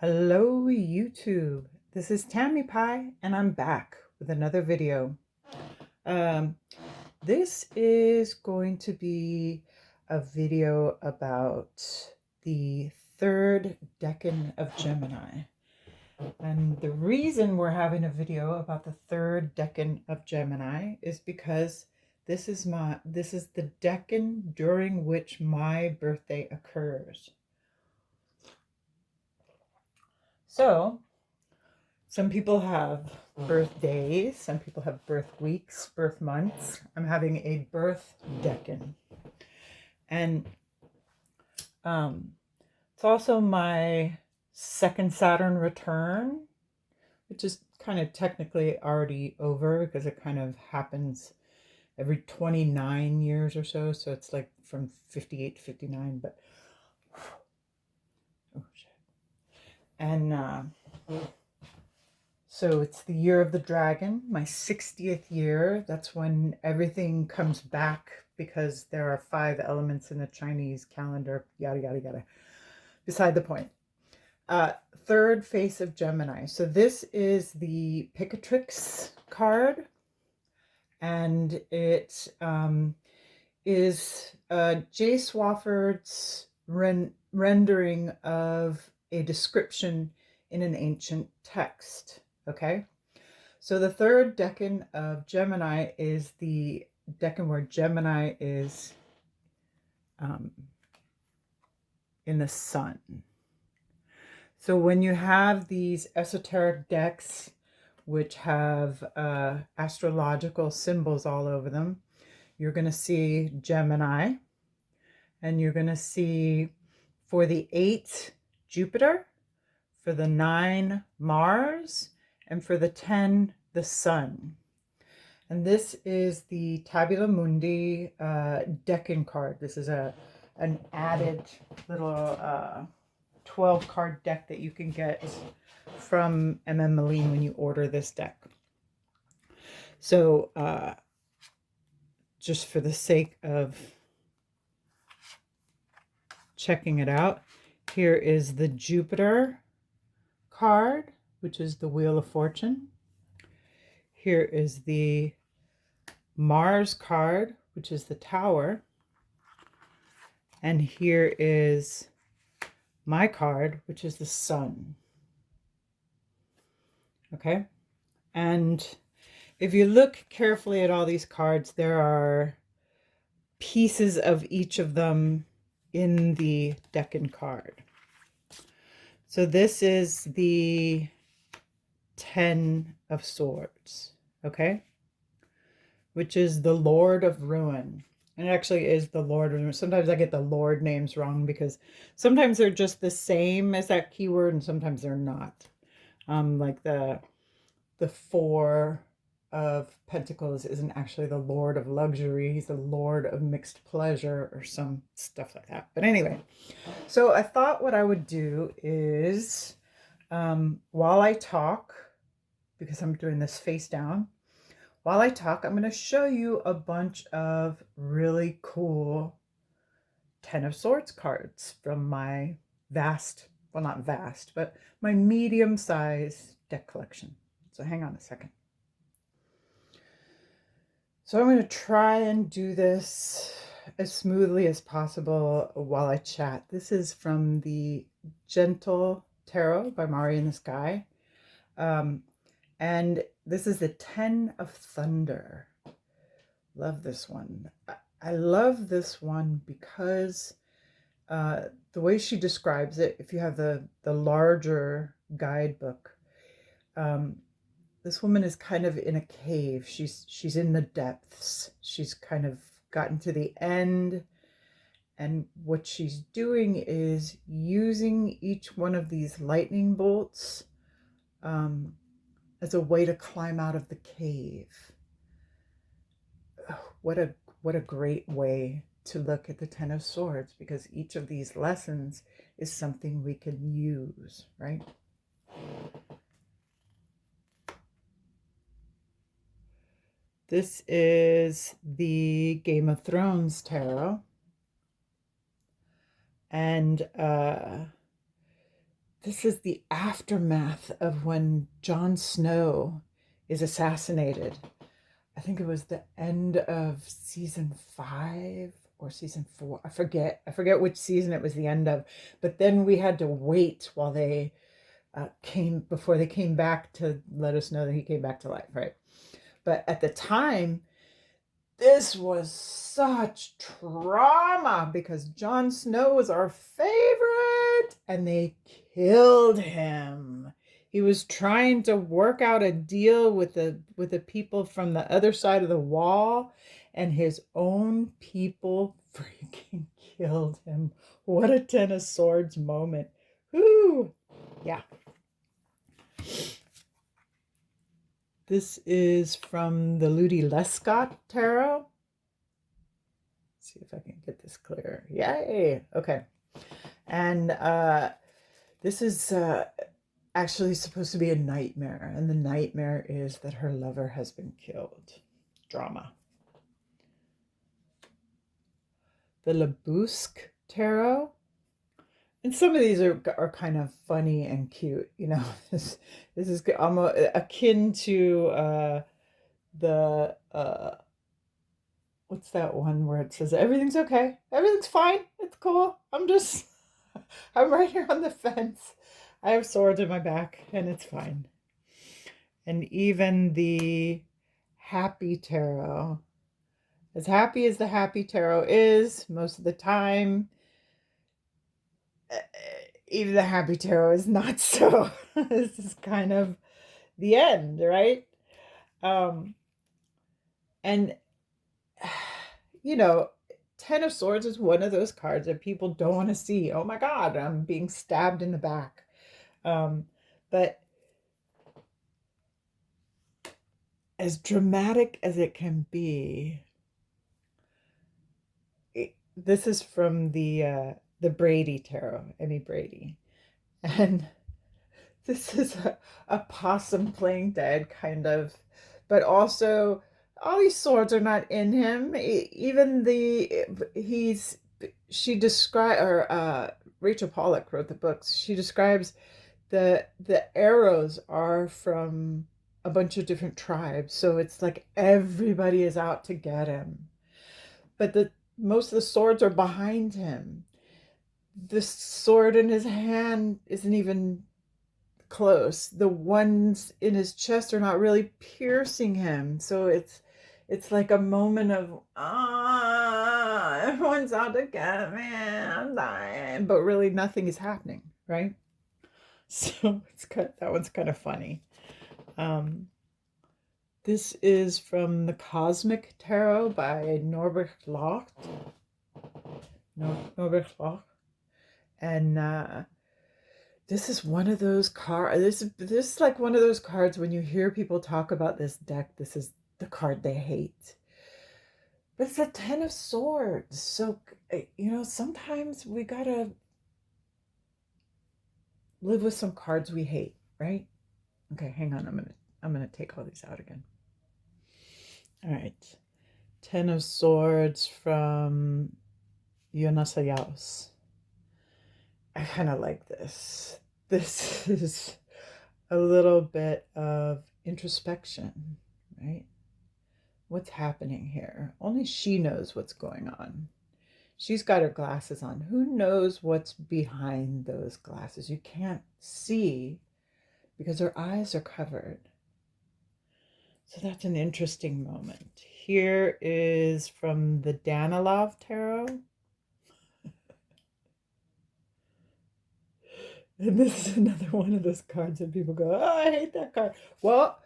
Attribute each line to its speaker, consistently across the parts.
Speaker 1: Hello YouTube, this is Tammy Pie and I'm back with another video. Um, this is going to be a video about the third decan of Gemini. And the reason we're having a video about the third decan of Gemini is because this is the decan during which my birthday occurs. So some people have birthdays, some people have birth weeks, birth months. I'm having a birth decan. And it's also my second Saturn return, which is kind of technically already over because it kind of happens every 29 years or so. So it's like from 58 to 59, but oh shit. And so it's the year of the dragon, my 60th year. That's when everything comes back because there are 5 elements in the Chinese calendar, yada, yada, yada. Beside the point. Third face of Gemini. So this is the Picatrix card. And it is Jay Swafford's rendering of a description in an ancient text. Okay, so the third decan of Gemini is the decan where Gemini is in the sun. So when you have these esoteric decks which have astrological symbols all over them, you're going to see Gemini, and you're going to see for the 8 Jupiter, for the 9 Mars, and for the 10 the Sun. And this is the Tabula Mundi decan card. This is an added little 12 card deck that you can get from MM Moline when you order this deck. So just for the sake of checking it out, here is the Jupiter card, which is the Wheel of Fortune. Here is the Mars card, which is the Tower. And here is my card, which is the Sun. Okay? And if you look carefully at all these cards, there are pieces of each of them in the decan card. So this is the 10 of Swords, okay? Which is the Lord of Ruin. And it actually is the Lord of Ruin. Sometimes I get the Lord names wrong because sometimes they're just the same as that keyword and sometimes they're not. Like the 4 of Pentacles isn't actually the Lord of Luxury. He's the Lord of Mixed Pleasure or some stuff like that. But anyway, so I thought what I would do is while I talk, because I'm doing this face down, while I talk, I'm going to show you a bunch of really cool 10 of Swords cards from my vast, well, not vast, but my medium-sized deck collection. So hang on a second. So I'm going to try and do this as smoothly as possible while I chat. This is from the Gentle Tarot by Mari in the Sky. And this is the 10 of Thunder. Love this one. I love this one because the way she describes it, if you have the larger guidebook, this woman is kind of in a cave. She's in the depths. She's kind of gotten to the end. And what she's doing is using each one of these lightning bolts as a way to climb out of the cave. Oh, what a great way to look at the 10 of Swords, because each of these lessons is something we can use, right? This is the Game of Thrones tarot. And this is the aftermath of when Jon Snow is assassinated. I think it was the end of season 5 or season 4. I forget which season it was the end of. But then we had to wait while they before they came back to let us know that he came back to life, right? But at the time, this was such trauma because Jon Snow was our favorite and they killed him. He was trying to work out a deal with the people from the other side of the wall, and his own people freaking killed him. What a Ten of Swords moment. Whoo! Yeah. This is from the Ludi Lescott Tarot. Let's see if I can get this clear. Yay! Okay. And this is actually supposed to be a nightmare. And the nightmare is that her lover has been killed. Drama. The Labusque Tarot. And some of these are kind of funny and cute. You know, this is almost akin to the what's that one where it says everything's okay, everything's fine, it's cool, I'm right here on the fence, I have swords in my back and it's fine. And even the Happy Tarot, as happy as the Happy Tarot is most of the time, even the Happy Tarot is not so. This is kind of the end, right? And you know, Ten of Swords is one of those cards that people don't want to see. Oh my God, I'm being stabbed in the back. But as dramatic as it can be, this is from the Brady Tarot, Emmy Brady. And this is a possum playing dead, kind of, but also all these swords are not in him. Even she describes, or Rachel Pollack wrote the books. She describes the arrows are from a bunch of different tribes, so it's like everybody is out to get him. But most of the swords are behind him. The sword in his hand isn't even close. The ones in his chest are not really piercing him. So it's like a moment of everyone's out to get me, I'm dying, but really nothing is happening, right? So that one's kind of funny. This is from the Cosmic Tarot by Norbert Locht. Norbert Locht. And this is one of those cards. This is like one of those cards when you hear people talk about this deck, this is the card they hate. But it's a Ten of Swords. So, you know, sometimes we gotta live with some cards we hate, right? Okay, hang on. I'm gonna take all these out again. All right. Ten of Swords from Jonas Ayaus. I kind of like this. This is a little bit of introspection, right? What's happening here? Only she knows what's going on. She's got her glasses on. Who knows what's behind those glasses? You can't see because her eyes are covered. So that's an interesting moment. Here is from the Danilov Tarot. And this is another one of those cards that people go, oh, I hate that card. Well,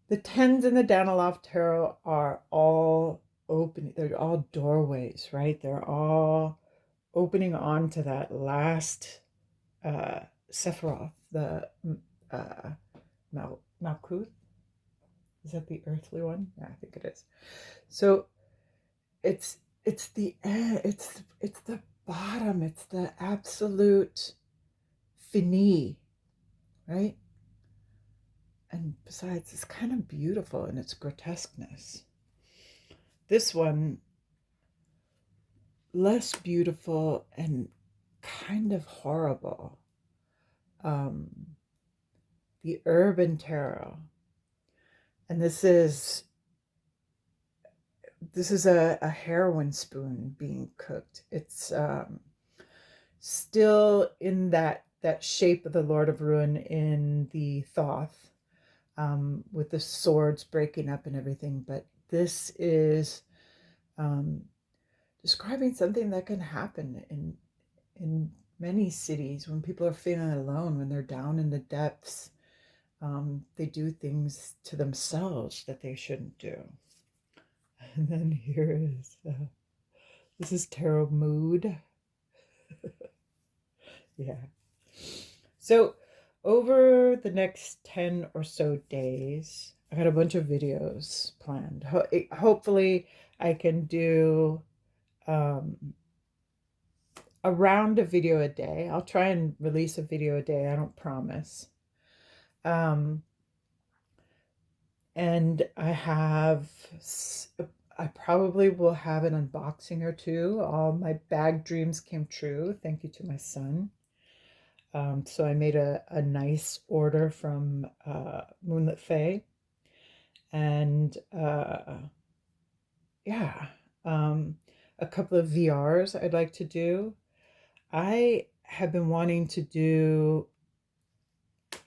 Speaker 1: the tens in the Danilov Tarot are all open. They're all doorways, right? They're all opening onto that last Sephiroth, the Malkuth. Is that the earthly one? Yeah, I think it is. So it's the bottom. It's the absolute fini, right? And besides, it's kind of beautiful in its grotesqueness. This one, less beautiful and kind of horrible. the Urban Tarot. And this is a heroin spoon being cooked. It's still in that shape of the Lord of Ruin in the Thoth, with the swords breaking up and everything. But this is describing something that can happen in many cities when people are feeling alone, when they're down in the depths. They do things to themselves that they shouldn't do. And then here is this is tarot mood. Yeah. So over the next 10 or so days, I got a bunch of videos planned. Hopefully I can do around a video a day. I'll try and release a video a day. I don't promise. And I probably will have an unboxing or two. All my bag dreams came true. Thank you to my son. So I made a nice order from Moonlit Fae. And yeah, a couple of VRs I'd like to do. I have been wanting to do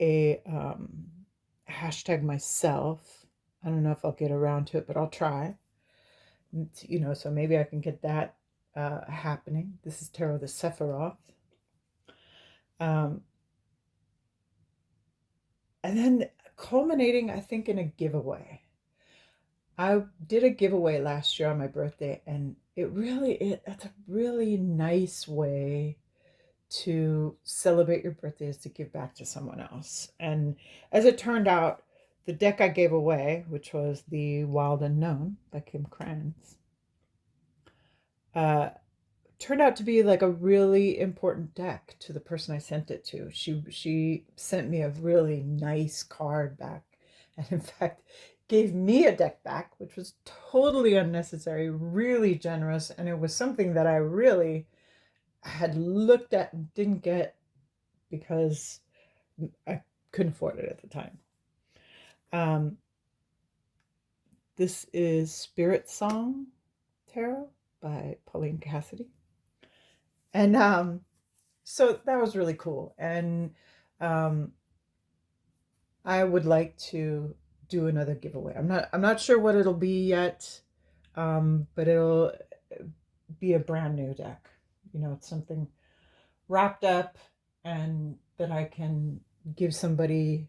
Speaker 1: a hashtag myself. I don't know if I'll get around to it, but I'll try. So maybe I can get that happening. This is Tarot the Sephiroth. And then culminating, I think, in a giveaway. I did a giveaway last year on my birthday, and that's a really nice way to celebrate your birthday, is to give back to someone else. And as it turned out, the deck I gave away, which was the Wild Unknown by Kim Kranz, turned out to be like a really important deck to the person I sent it to. She sent me a really nice card back, and in fact gave me a deck back, which was totally unnecessary, really generous, and it was something that I really had looked at and didn't get because I couldn't afford it at the time. This is Spirit Song Tarot by Pauline Cassidy. And so that was really cool. And I would like to do another giveaway. I'm not sure what it'll be yet, but it'll be a brand new deck. It's something wrapped up and that I can give somebody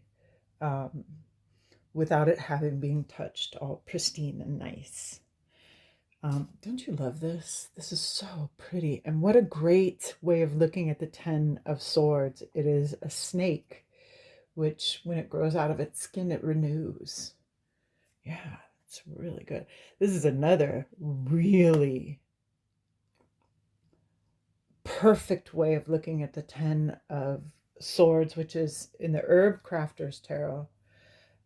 Speaker 1: without it having been touched, all pristine and nice. Don't you love this? This is so pretty. And what a great way of looking at the 10 of Swords. It is a snake, which when it grows out of its skin, it renews. Yeah, it's really good. This is another really perfect way of looking at the 10 of Swords, which is in the Herb Crafter's Tarot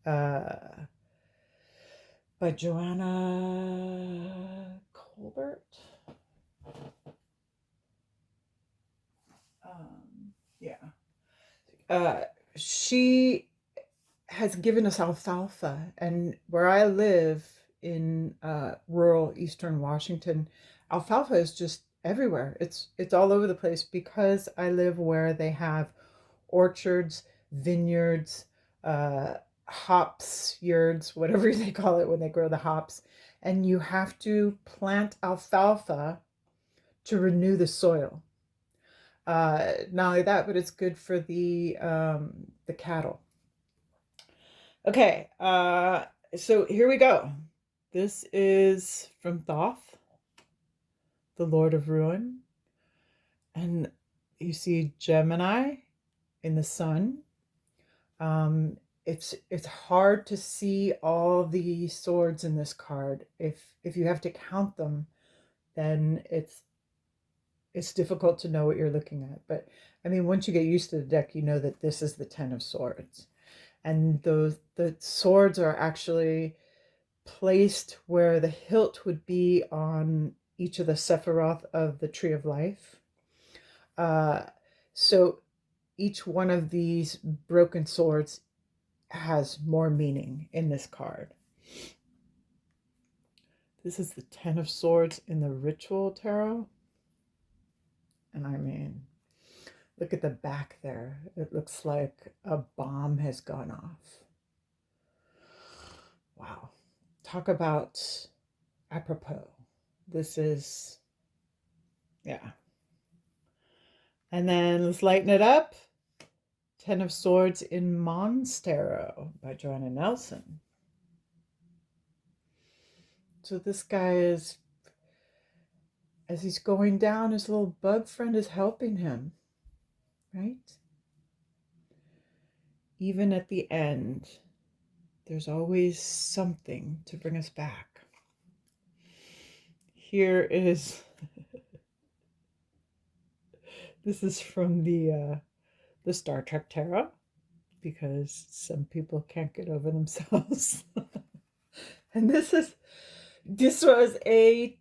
Speaker 1: by Joanna Colbert. She has given us alfalfa, and where I live in rural eastern Washington, alfalfa is just everywhere. It's all over the place because I live where they have orchards, vineyards, hops, yurds, whatever they call it when they grow the hops, and you have to plant alfalfa to renew the soil. Not only that, but it's good for the cattle. Okay, so here we go. This is from Thoth, the Lord of Ruin. And you see Gemini in the sun. It's hard to see all the swords in this card. If you have to count them, then it's difficult to know what you're looking at. But I mean, once you get used to the deck, you know that this is the 10 of Swords. And the swords are actually placed where the hilt would be on each of the Sephiroth of the Tree of Life. So each one of these broken swords has more meaning in this card. This is the Ten of Swords in the Ritual Tarot. And I mean, look at the back there. It looks like a bomb has gone off. Wow. Talk about apropos. This is, yeah. And then let's lighten it up. Ten of Swords in Mons Tarot by Joanna Nelson. So this guy is, as he's going down, his little bug friend is helping him, right? Even at the end, there's always something to bring us back. Here is, this is from the Star Trek Tarot, because some people can't get over themselves. And this was a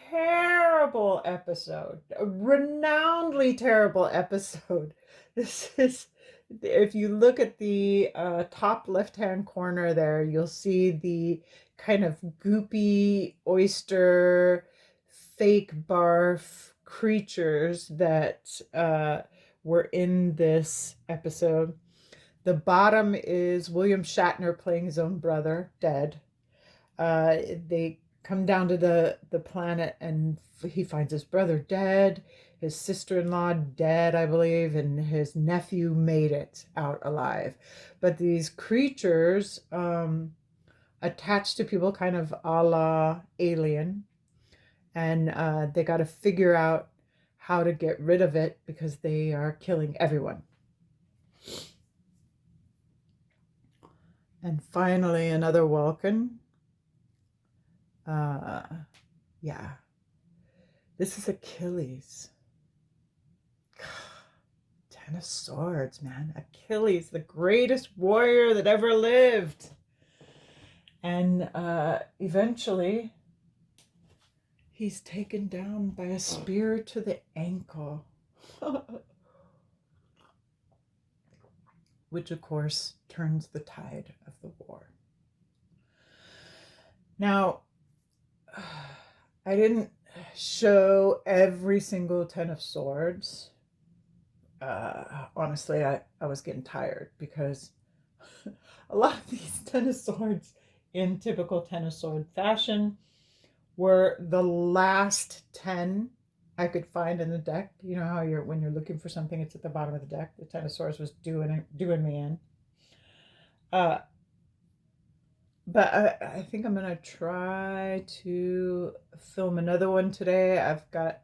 Speaker 1: terrible episode, a renownedly terrible episode. This is, if you look at the top left-hand corner there, you'll see the kind of goopy oyster, fake barf creatures that were in this episode. The bottom is William Shatner playing his own brother, dead. They come down to the planet and he finds his brother dead, his sister-in-law dead, I believe, and his nephew made it out alive. But these creatures attached to people, kind of a la Alien, and they got to figure out how to get rid of it because they are killing everyone. And finally, another Vulcan. Yeah. This is Achilles. Ten of Swords, man. Achilles, the greatest warrior that ever lived. And eventually, he's taken down by a spear to the ankle. Which, of course, turns the tide of the war. Now, I didn't show every single Ten of Swords. Honestly, I was getting tired because a lot of these Ten of Swords, in typical Ten of Sword fashion, were the last 10 I could find in the deck. You know how when you're looking for something, it's at the bottom of the deck. The Ten of Swords was doing me in. But I think I'm gonna try to film another one today. I've got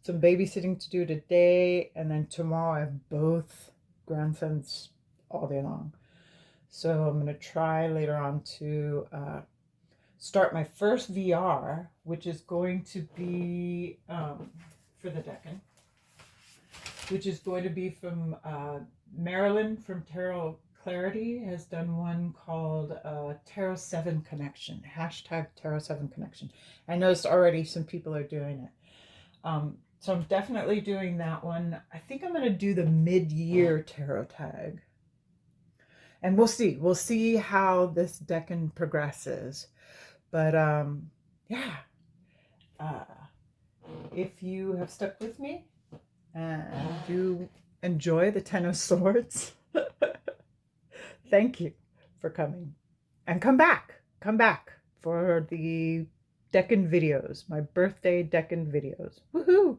Speaker 1: some babysitting to do today, and then tomorrow I have both grandsons all day long. So I'm gonna try later on to start my first VR, which is going to be for the Decan, which is going to be from Marilyn from Tarot Clarity has done one called Tarot 7 Connection, hashtag Tarot 7 Connection. I noticed already some people are doing it. So I'm definitely doing that one. I think I'm going to do the mid-year tarot tag. And we'll see. We'll see how this Decan progresses. But yeah. If you have stuck with me and you enjoy the Ten of Swords, thank you for coming. And come back for the Decan videos, my birthday Decan videos. Woohoo!